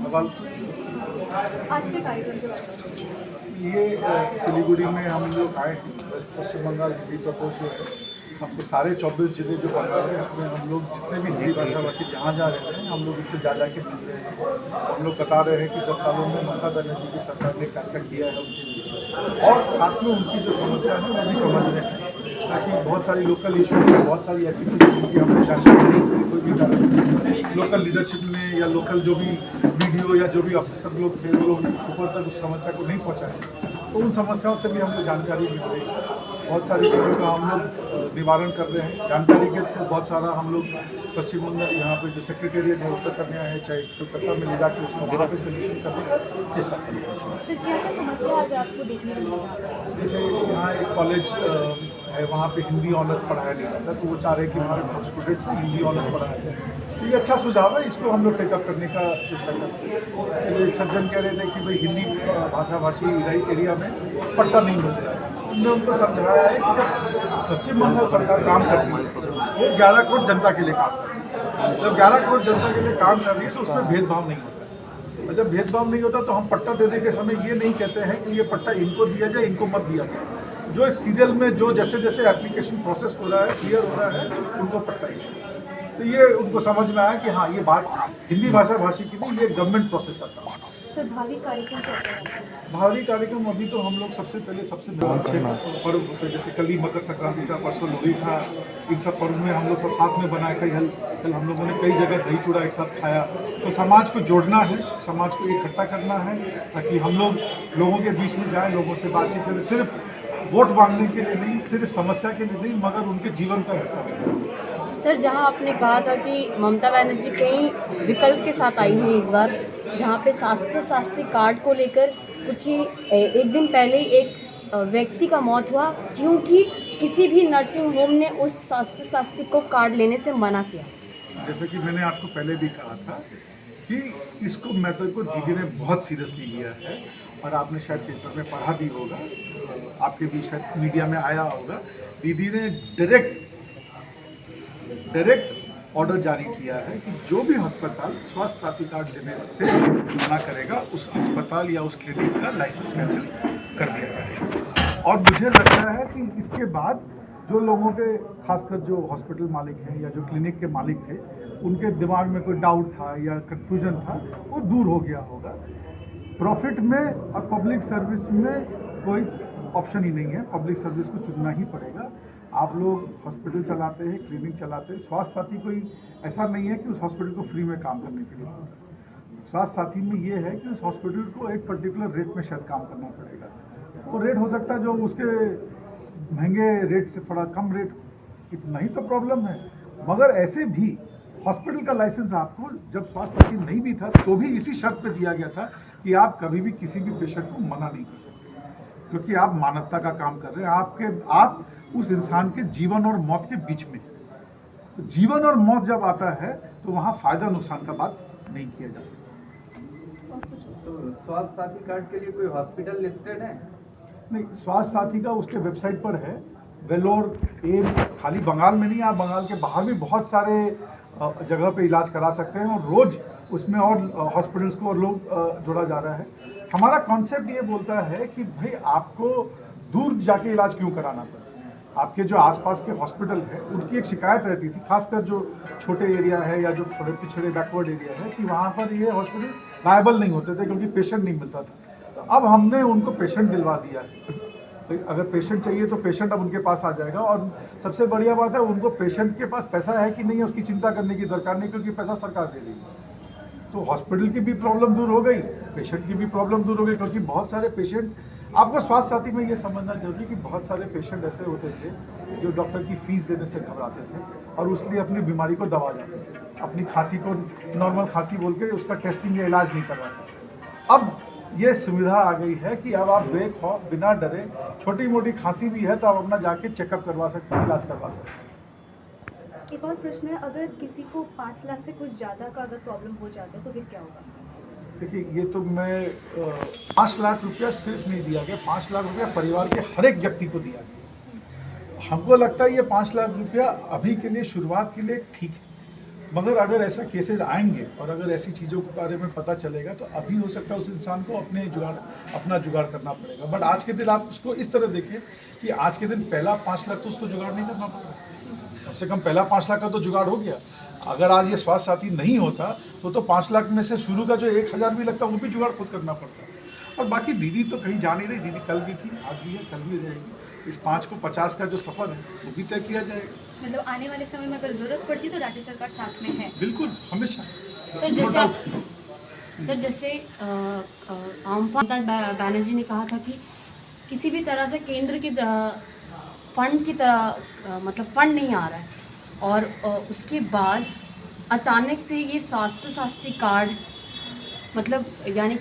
सवाल आज के कार्यक्रम के बारे में। ये सिलीगुड़ी में हम लोग आए हैं। पश्चिम बंगाल हिंदी प्रकोष्ठ जो है, हमको सारे 24 जिले जो बंगाल है उसमें हम लोग जितने भी हिंदी भाषाभाषी जहाँ जा रहे हैं हम लोग उनसे जा के मिल रहे हैं। हम लोग बता रहे हैं कि 10 सालों में ममता बनर्जी की सरकार ने क्या क्या किया है उनके लिए, और साथ में उनकी जो समस्या है वो भी समझ रहे हैं, ताकि बहुत सारी लोकल इश्यूज हैं, बहुत सारी ऐसी चीज़ें जिनकी हमने जानकारी नहीं थी कोई भी कारण से लोकल लीडरशिप में या लोकल जो भी वीडियो या जो भी ऑफिसर लोग थे वो लोग ऊपर तक उस समस्या को नहीं पहुँचाए, तो उन समस्याओं से भी हमको जानकारी मिल रही है। बहुत सारी चीज़ों का हम लोग निवारण कर रहे हैं। जानकारी के थ्रू बहुत सारा हम लोग पश्चिम बंगाल यहाँ पे जो सेक्रेटेरिएट है उत्तर कन्या है चाहे कोलकाता में ले जाकर उसको वहाँ पे सोल्यूशन करने की चेष्टा कर रहे हैं। सर क्या क्या समस्या आज आपको देखने को मिली? जैसे यहाँ एक कॉलेज है, वहाँ पे हिंदी ऑनर्स पढ़ाया नहीं जाता, तो वो चाह रहे हैं कि हमारे बहुत स्टूडेंट्स हिंदी ऑनर्स पढ़ाया जाए। तो ये अच्छा सुझाव है, इसको हम लोग टेकअप करने का चेष्टा करते हैं। तो एक सज्जन कह रहे थे कि भाई हिंदी भाषाभाषी एरिया में पट्टा नहीं मिल रहा है। हमने उनको समझाया है कि जब पश्चिम बंगाल सरकार काम करती है वो 11 करोड़ जनता के लिए काम करती है। जब 11 करोड़ जनता के लिए काम कर रही है तो उसमें भेदभाव नहीं होता। और जब भेदभाव नहीं होता तो हम पट्टा देने के समय ये नहीं कहते हैं कि ये पट्टा इनको दिया जाए इनको मत दिया जाए। जो एक सीरियल में जो जैसे जैसे एप्लीकेशन प्रोसेस हो रहा है क्लियर हो रहा है उनको पट्टा इशू, तो ये उनको समझ में आया कि हाँ ये बात हिंदी भाषा भाषी की नहीं, ये गवर्नमेंट प्रोसेस का काम है। सर भावी कार्यक्रम क्या होगा? भावी कार्यक्रम अभी तो हम लोग सबसे पहले सबसे पर्व होते हैं, जैसे कल ही मकर संक्रांति था, परसों लोहड़ी था। इन सब पर्व में हम लोग सब साथ में बनाए। कल हम लोगों ने कई जगह दही चूड़ा एक साथ खाया। तो समाज को जोड़ना है, समाज को इकट्ठा करना है, ताकि हम लोग लोगों के बीच में जाएं, लोगों से बातचीत करें, सिर्फ वोट मांगने के लिए नहीं, सिर्फ समस्या के लिए नहीं, मगर उनके जीवन का हिस्सा बने। सर जहां आपने कहा था कि ममता बनर्जी कई विकल्प के साथ आई हैं इस बार, जहां पे शास्त्री कार्ड को लेकर कुछ ही एक दिन पहले ही एक व्यक्ति का मौत हुआ क्योंकि किसी भी नर्सिंग होम ने उस शास्त्री को कार्ड लेने से मना किया। जैसे कि मैंने आपको पहले भी कहा था कि इसको मैटर को दीदी ने बहुत सीरियसली लिया है, और आपने शायद पेपर में पढ़ा भी होगा, आपके भी शायद मीडिया में आया होगा। दीदी ने डायरेक्ट ऑर्डर जारी किया है कि जो भी अस्पताल स्वास्थ्य साथी कार्ड लेने से मना करेगा उस अस्पताल या उस क्लिनिक का लाइसेंस कैंसिल कर दिया जाएगा। और मुझे लगता है कि इसके बाद जो लोगों के, खासकर जो हॉस्पिटल मालिक हैं या जो क्लिनिक के मालिक थे, उनके दिमाग में कोई डाउट था या कन्फ्यूजन था, वो दूर हो गया होगा। प्रॉफिट में और पब्लिक सर्विस में कोई ऑप्शन ही नहीं है, पब्लिक सर्विस को चुनना ही पड़ेगा। आप लोग हॉस्पिटल चलाते हैं, क्लिनिक चलाते हैं, स्वास्थ्य साथी कोई ऐसा नहीं है कि उस हॉस्पिटल को फ्री में काम करने के लिए। स्वास्थ्य साथी में ये है कि उस हॉस्पिटल को एक पर्टिकुलर रेट में शायद काम करना पड़ेगा। वो रेट हो सकता है जो उसके महंगे रेट से थोड़ा कम रेट, इतना ही तो प्रॉब्लम है। मगर ऐसे भी हॉस्पिटल का लाइसेंस आपको जब स्वास्थ्य साथी नहीं भी था तो भी इसी शर्त पे दिया गया था कि आप कभी भी किसी भी पेशेंट को मना नहीं कर सकते, क्योंकि आप मानवता का काम कर रहे हैं। आप उस इंसान के जीवन और मौत के बीच में, तो जीवन और मौत जब आता है तो वहाँ फायदा नुकसान का बात नहीं किया जा सकता। तो स्वास्थ्य साथी कार्ड के लिए कोई हॉस्पिटल लिस्टेड है? नहीं, स्वास्थ्य साथी का उसके वेबसाइट पर है। वेलोर, एम्स, खाली बंगाल में नहीं, आप बंगाल के बाहर भी बहुत सारे जगह पे इलाज करा सकते हैं, और रोज उसमें और हॉस्पिटल्स को और लोग जोड़ा जा रहा है। हमारा कॉन्सेप्ट ये बोलता है कि भाई आपको दूर जाके इलाज क्यों कराना पड़े। आपके जो आसपास के हॉस्पिटल है उनकी एक शिकायत रहती थी, खासकर जो छोटे एरिया है या जो थोड़े पिछड़े बैकवर्ड एरिया है, कि वहाँ पर ये हॉस्पिटल लायबल नहीं होते थे क्योंकि पेशेंट नहीं मिलता था। तो अब हमने उनको पेशेंट दिलवा दिया है। तो अगर पेशेंट चाहिए तो पेशेंट अब उनके पास आ जाएगा, और सबसे बढ़िया बात है उनको पेशेंट के पास पैसा है कि नहीं है उसकी चिंता करने की दरकार नहीं, क्योंकि पैसा सरकार दे रही है। तो हॉस्पिटल की भी प्रॉब्लम दूर हो गई, पेशेंट की भी प्रॉब्लम दूर हो गई, क्योंकि बहुत सारे पेशेंट, आपको स्वास्थ्य साथी में ये समझना जरूरी कि बहुत सारे पेशेंट ऐसे होते थे जो डॉक्टर की फीस देने से घबराते थे और उसलिए अपनी बीमारी को दबा जाते थे, अपनी खांसी को नॉर्मल खांसी बोल के उसका टेस्टिंग या इलाज नहीं करवाते थे। अब ये सुविधा आ गई है कि अब आप बेखौफ बिना डरे, छोटी मोटी खांसी भी है तो आप अपना जाके चेकअप करवा सकते हैं, इलाज करवा सकते हैं। एक और प्रश्न है, अगर किसी को 5 लाख से कुछ ज़्यादा का अगर प्रॉब्लम हो जाता है तो फिर क्या होगा? देखिए, ये तो मैं 5 लाख रुपया सिर्फ नहीं दिया गया, 5 लाख रुपया परिवार के हर एक व्यक्ति को दिया गया। हमको लगता है ये 5 लाख रुपया अभी के लिए, शुरुआत के लिए ठीक है, मगर अगर ऐसा केसेस आएंगे और अगर ऐसी चीज़ों के बारे में पता चलेगा तो अभी हो सकता है उस इंसान को अपना जुगाड़ करना पड़ेगा। बट आज के दिन आप उसको इस तरह देखें कि आज के दिन पहला 5 लाख तो उसको जुगाड़ नहीं करना पड़ेगा, कम से कम पहला 5 लाख का तो जुगाड़ हो गया। अगर आज ये स्वास्थ्य साथी नहीं होता तो 5 लाख में से शुरू का जो 1,000 भी लगता वो भी जुगाड़ खुद करना पड़ता। और बाकी दीदी तो कहीं जा नहीं रही, दीदी कल भी थी, आज भी है, कल भी रहेगी। इस 5 को 50 का जो सफ़र है वो भी तय किया जाएगा। मतलब आने वाले समय में अगर जरूरत पड़ती तो राज्य सरकार साथ में है। बिल्कुल, हमेशा। सर जैसे ममता बनर्जी ने कहा था कि किसी भी तरह से केंद्र की फंड की तरह मतलब फंड नहीं आ रहा है और उसके बाद अचानक से ये स्वास्थ्य साथी कार्ड मतलब यानी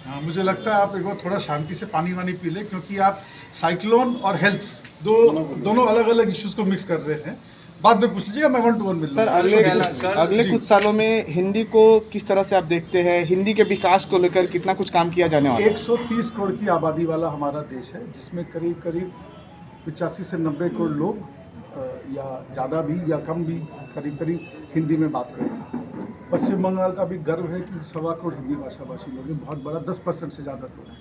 हाँ, मुझे लगता है आप एक बार थोड़ा शांति से पानी वानी पी लें, क्योंकि आप साइक्लोन और हेल्थ दोनों अलग अलग इश्यूज को मिक्स कर रहे हैं। बाद में पूछ लीजिएगा, मैं 1 to 1 मिल सर अगले कुछ सालों में हिंदी को किस तरह से आप देखते हैं? हिंदी के विकास को लेकर कितना कुछ काम किया जाने वाला है? 130 करोड़ की आबादी वाला हमारा देश है, जिसमें करीब करीब 85 से 90 करोड़ लोग या ज़्यादा भी या कम भी करीब करीब हिंदी में बात करते हैं। पश्चिम बंगाल का भी गर्व है कि 1.25 करोड़ हिंदी भाषा भाषी लोग हैं, बहुत बड़ा 10% से ज़्यादा लोग हैं।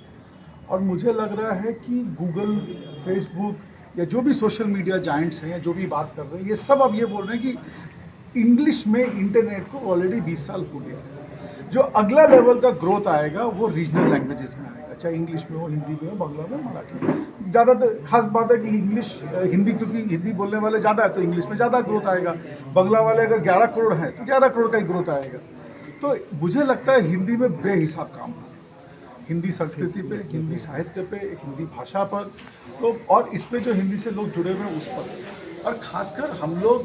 और मुझे लग रहा है कि गूगल, फेसबुक या जो भी सोशल मीडिया जाइंट्स हैं या जो भी बात कर रहे हैं, ये सब अब ये बोल रहे हैं कि इंग्लिश में इंटरनेट को ऑलरेडी 20 साल हो गया है। जो अगला लेवल का ग्रोथ आएगा वो रीजनल लैंग्वेजेस में आएगा, चाहे इंग्लिश में हो, हिंदी में हो, बांग्ला में, मराठी में। ज़्यादा खास बात है कि हिंदी क्योंकि हिंदी बोलने वाले ज़्यादा है तो इंग्लिश में ज़्यादा ग्रोथ आएगा। बांग्ला वाले अगर 11 करोड़ हैं तो 11 करोड़ का ही ग्रोथ आएगा। तो मुझे लगता है हिंदी में बेहिसाब काम है, हिंदी संस्कृति पे, हिंदी साहित्य पे, हिंदी भाषा पर, तो और इस पे जो हिंदी से लोग जुड़े हुए हैं उस पर, और ख़ासकर हम लोग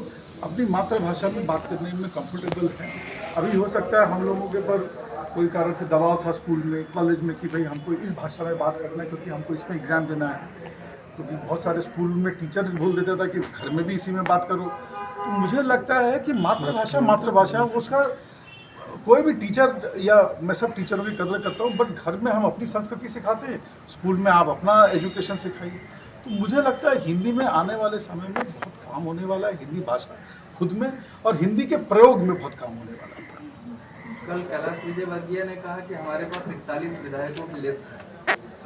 अपनी मातृभाषा में बात करने में कंफर्टेबल हैं। अभी हो सकता है हम लोगों के पर कोई कारण से दबाव था स्कूल में, कॉलेज में कि भाई हमको इस भाषा में बात करना है क्योंकि हमको इसमें एग्ज़ाम देना है, क्योंकि बहुत सारे स्कूल में टीचर बोल देता था कि घर में भी इसी में बात करो। तो मुझे लगता है कि मातृभाषा उसका कोई भी टीचर, या मैं सब टीचरों की कदर करता हूँ, बट घर में हम अपनी संस्कृति सिखाते हैं, स्कूल में आप अपना एजुकेशन सिखाइए। तो मुझे लगता है हिंदी में आने वाले समय में बहुत काम होने वाला है, हिंदी भाषा खुद में और हिंदी के प्रयोग में बहुत काम होने वाला है। कल कैलाश विजयवर्गीय ने कहा कि हमारे पास 41 विधायकों की लिस्ट है,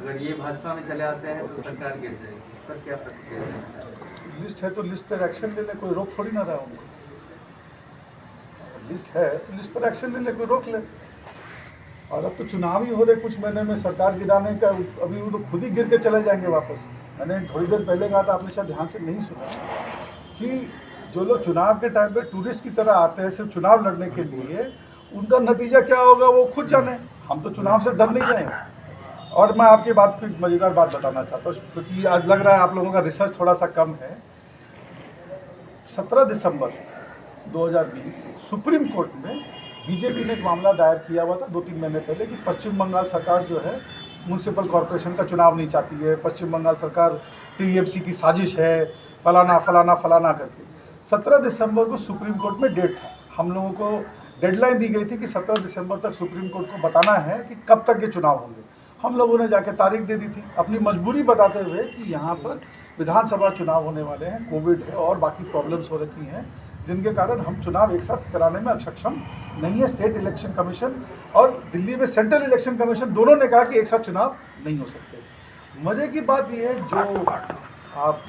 अगर ये भाजपा में चले आते हैं तो सरकार गिर जाएगी। पर क्या प्रतिक्रिया है? लिस्ट है तो लिस्ट पर एक्शन लेने कोई रोक थोड़ी ना रहा उनको। लिस्ट है तो लिस्ट पर एक्शन लेने कोई रोक ले। और अब तो चुनाव ही हो रहे कुछ महीने में, सरकार गिराने का अभी वो तो खुद ही गिर के चले जाएंगे वापस। मैंने थोड़ी देर पहले कहा था, आपने शायद ध्यान से नहीं सुना, कि जो लोग चुनाव के टाइम पे टूरिस्ट की तरह आते हैं सिर्फ चुनाव लड़ने के लिए, उनका नतीजा क्या होगा वो खुद जाने। हम तो चुनाव से डर नहीं रहे। और मैं आपकी बात को एक मज़ेदार बात बताना चाहता हूँ, क्योंकि आज लग रहा है आप लोगों का रिसर्च थोड़ा सा कम है। 17 दिसंबर 2020 सुप्रीम कोर्ट में बीजेपी ने एक मामला दायर किया हुआ था 2-3 महीने पहले कि पश्चिम बंगाल सरकार जो है म्यूनसिपल कॉरपोरेशन का चुनाव नहीं चाहती है, पश्चिम बंगाल सरकार टीएमसी की साजिश है, फलाना फलाना फलाना करके। 17 दिसंबर को सुप्रीम कोर्ट में डेट था, हम लोगों को डेडलाइन दी गई थी कि 17 दिसंबर तक सुप्रीम कोर्ट को बताना है कि कब तक ये चुनाव होंगे। हम लोगों ने जाके तारीख दे दी थी, अपनी मजबूरी बताते हुए कि यहाँ पर विधानसभा चुनाव होने वाले हैं, कोविड है और बाकी प्रॉब्लम्स हो रखी हैं, जिनके कारण हम चुनाव एक साथ कराने में सक्षम नहीं है। स्टेट इलेक्शन कमीशन और दिल्ली में सेंट्रल इलेक्शन कमीशन दोनों ने कहा कि एक साथ चुनाव नहीं हो सकते। मज़े की बात यह है, जो आप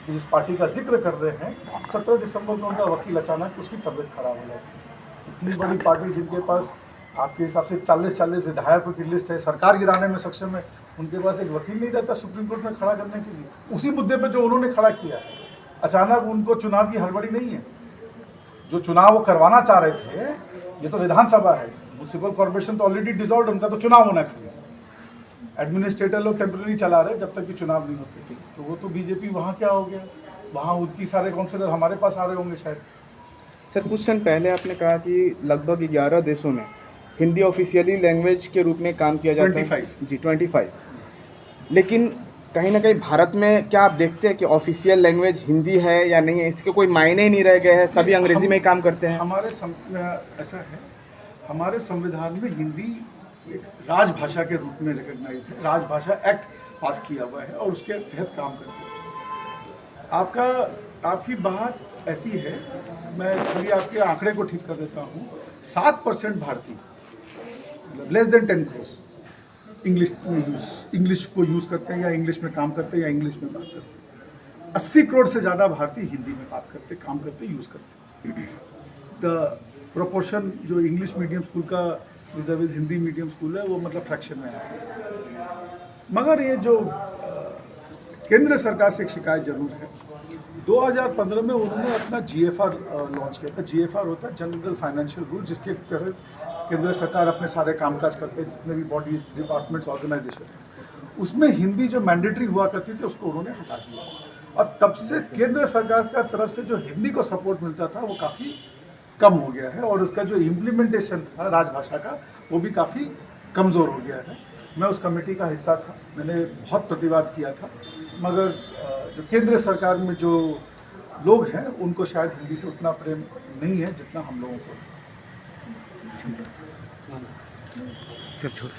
जिस पार्टी का जिक्र कर रहे हैं, 17 दिसंबर को उनका वकील अचानक उसकी तबीयत खराब हो जाती है। इतनी बड़ी पार्टी जिनके पास आपके हिसाब से 40 विधायकों की लिस्ट है, सरकार गिराने में सक्षम है, उनके पास एक वकील नहीं रहता सुप्रीम कोर्ट में खड़ा करने के लिए उसी मुद्दे पे जो उन्होंने खड़ा किया है। अचानक उनको चुनाव की हड़बड़ी नहीं है, जो चुनाव वो करवाना चाह रहे थे, ये तो विधानसभा है, म्यूनसिपल कॉर्पोरेशन तो ऑलरेडी डिसॉल्व, उनका तो चुनाव होना चाहिए। एडमिनिस्ट्रेटर लोग टेम्पररी चला रहे जब तक कि चुनाव नहीं होते, तो वो तो बीजेपी वहाँ क्या हो गया, वहाँ उनकी सारे काउंसिलर हमारे पास आ रहे होंगे शायद। सर कुछ समय पहले आपने कहा कि लगभग 11 देशों में हिंदी ऑफिशियली लैंग्वेज के रूप में काम किया जाता है। 25 जी 25। लेकिन कहीं ना कहीं भारत में क्या आप देखते हैं कि ऑफिशियल लैंग्वेज हिंदी है या नहीं है? इसके कोई मायने ही नहीं रह गए हैं, सभी अंग्रेजी में ही काम करते हैं। ऐसा है, हमारे संविधान में हिंदी एक राजभाषा के रूप में रिकॉग्नाइज है, राजभाषा एक्ट पास किया हुआ है और उसके तहत काम करते हैं। आपकी बात ऐसी है, मैं थोड़ी आपके आंकड़े को ठीक कर देता हूँ, 7% भारतीय, मतलब लेस देन 10 करोड़ इंग्लिश को यूज़ करते हैं या इंग्लिश में काम करते हैं या इंग्लिश में बात करते हैं। 80 करोड़ से ज़्यादा भारतीय हिंदी में बात करते, काम करते, यूज़ करते। द प्रोपोर्शन जो इंग्लिश मीडियम स्कूल का विज़ हिंदी मीडियम स्कूल है वो मतलब फ्रैक्शन में है। मगर ये जो केंद्र सरकार से एक शिकायत जरूर है। 2015 में उन्होंने अपना GFR लॉन्च किया था। GFR होता है जनरल फाइनेंशियल रूल, जिसके तहत केंद्र सरकार अपने सारे कामकाज करते हैं, जितने भी बॉडीज, डिपार्टमेंट्स, ऑर्गेनाइजेशन हैं। उसमें हिंदी जो मैंडेटरी हुआ करती थी उसको उन्होंने हटा दिया, और तब से केंद्र सरकार का तरफ से जो हिंदी को सपोर्ट मिलता था वो काफ़ी कम हो गया है, और उसका जो इम्प्लीमेंटेशन था राजभाषा का वो भी काफ़ी कमज़ोर हो गया है। मैं उस कमेटी का हिस्सा था, मैंने बहुत प्रतिवाद किया था, मगर जो केंद्र सरकार में जो लोग हैं उनको शायद हिंदी से उतना प्रेम नहीं है जितना हम लोगों को। फिर छोड़